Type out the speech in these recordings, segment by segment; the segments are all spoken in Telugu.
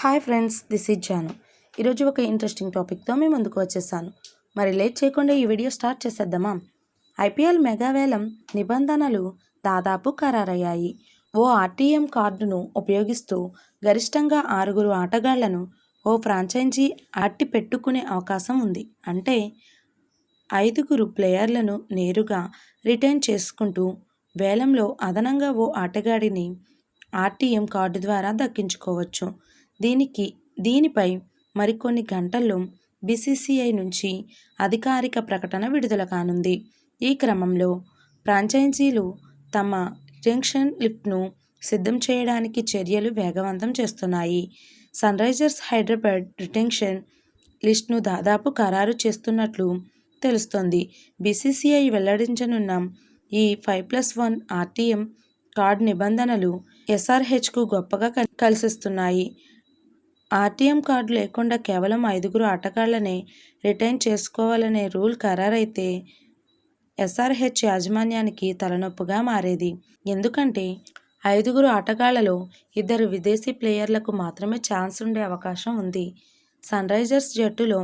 Hi friends, this is Janu. ఈరోజు ఒక ఇంట్రెస్టింగ్ టాపిక్తో మీ ముందుకు వచ్చేసాను. మరి లేట్ చేయకుండా ఈ వీడియో స్టార్ట్ చేసేద్దామా? ఐపీఎల్ మెగావేలం నిబంధనలు దాదాపు ఖరారయ్యాయి. ఓ ఆర్టీఎం కార్డును ఉపయోగిస్తూ గరిష్టంగా 6 ఆటగాళ్లను ఓ ఫ్రాంచైజీ అట్టి పెట్టుకునే అవకాశం ఉంది. అంటే 5 ప్లేయర్లను నేరుగా రిటైన్ చేసుకుంటూ వేలంలో అదనంగా ఓ ఆటగాడిని ఆర్టీఎం కార్డు ద్వారా దక్కించుకోవచ్చు. దీనిపై మరికొన్ని గంటల్లో బీసీసీఐ నుంచి అధికారిక ప్రకటన విడుదల కానుంది. ఈ క్రమంలో ఫ్రాంచైజీలు తమ రిటెన్షన్ లిస్ట్ను సిద్ధం చేయడానికి చర్యలు వేగవంతం చేస్తున్నాయి. సన్రైజర్స్ హైదరాబాద్ రిటెన్షన్ లిస్ట్ను దాదాపు ఖరారు చేస్తున్నట్లు తెలుస్తోంది. బీసీసీఐ వెల్లడించనున్న ఈ 5+1 ఆర్టీఎం కార్డు నిబంధనలు ఎస్ఆర్హెచ్కు గొప్పగా కలిసిస్తున్నాయి. ఆర్టీఎం కార్డు లేకుండా కేవలం 5 ఆటగాళ్లనే రిటైన్ చేసుకోవాలనే రూల్ ఖరారైతే ఎస్ఆర్హెచ్ యాజమాన్యానికి తలనొప్పిగా మారేది. ఎందుకంటే 5 ఆటగాళ్లలో 2 విదేశీ ప్లేయర్లకు మాత్రమే ఛాన్స్ ఉండే అవకాశం ఉంది. సన్రైజర్స్ జట్టులో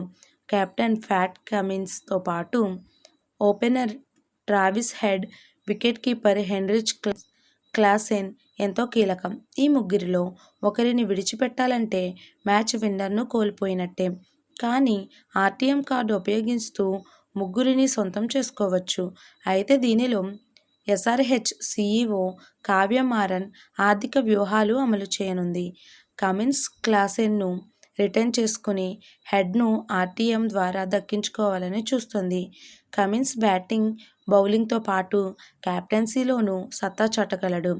కెప్టెన్ ప్యాట్ కమిన్స్తో పాటు opener Travis head, wicket keeper Heinrich Klaasen ఎంతో కీలకం. ఈ ముగ్గురిలో ఒకరిని విడిచిపెట్టాలంటే మ్యాచ్ విన్నర్ను కోల్పోయినట్టే. కానీ ఆర్టీఎం కార్డు ఉపయోగిస్తూ ముగ్గురిని సొంతం చేసుకోవచ్చు. అయితే దీనిలో ఎస్ఆర్హెచ్ సీఈఓ కావ్య మారన్ ఆర్థిక వ్యూహాలు అమలు చేయనుంది. కమిన్స్ క్లాసెన్ను రిటైన్ చేసుకుని హెడ్ను ఆర్టీఎం ద్వారా దక్కించుకోవాలని చూస్తోంది. కమిన్స్ బ్యాటింగ్, బౌలింగ్తో పాటు కెప్టెన్సీలోనూ సత్తా చాటగలడు.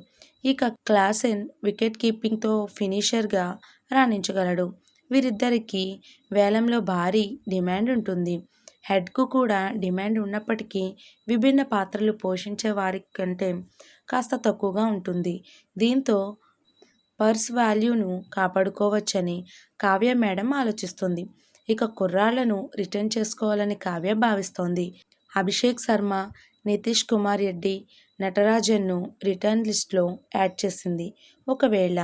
ఇక క్లాసెన్ వికెట్ కీపింగ్తో ఫినిషర్గా రాణించగలడు. వీరిద్దరికీ వేలంలో భారీ డిమాండ్ ఉంటుంది. హెడ్కు కూడా డిమాండ్ ఉన్నప్పటికీ విభిన్న పాత్రలు పోషించే వారి కంటే కాస్త తక్కువగా ఉంటుంది. దీంతో పర్స్ వాల్యూను కాపాడుకోవచ్చని కావ్య మేడం ఆలోచిస్తుంది. ఇక కుర్రాళ్లను రిటైన్ చేసుకోవాలని కావ్య భావిస్తోంది. అభిషేక్ శర్మ, నితీష్ కుమార్ రెడ్డి, నటరాజన్ను రిటర్న్ లిస్టులో యాడ్ చేసింది. ఒకవేళ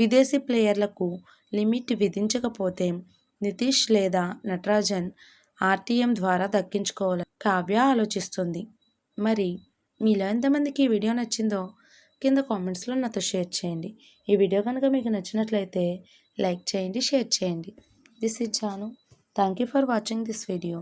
విదేశీ ప్లేయర్లకు లిమిట్ విధించకపోతే నితీష్ లేదా నటరాజన్ ఆర్టీఎం ద్వారా దక్కించుకోవాలని కావ్య ఆలోచిస్తుంది. మరి మీలో ఎంతమందికి ఈ వీడియో నచ్చిందో కింద కామెంట్స్లో నాతో షేర్ చేయండి. ఈ వీడియో కనుక మీకు నచ్చినట్లయితే లైక్ చేయండి, షేర్ చేయండి. This is Janu. Thank you for watching this video.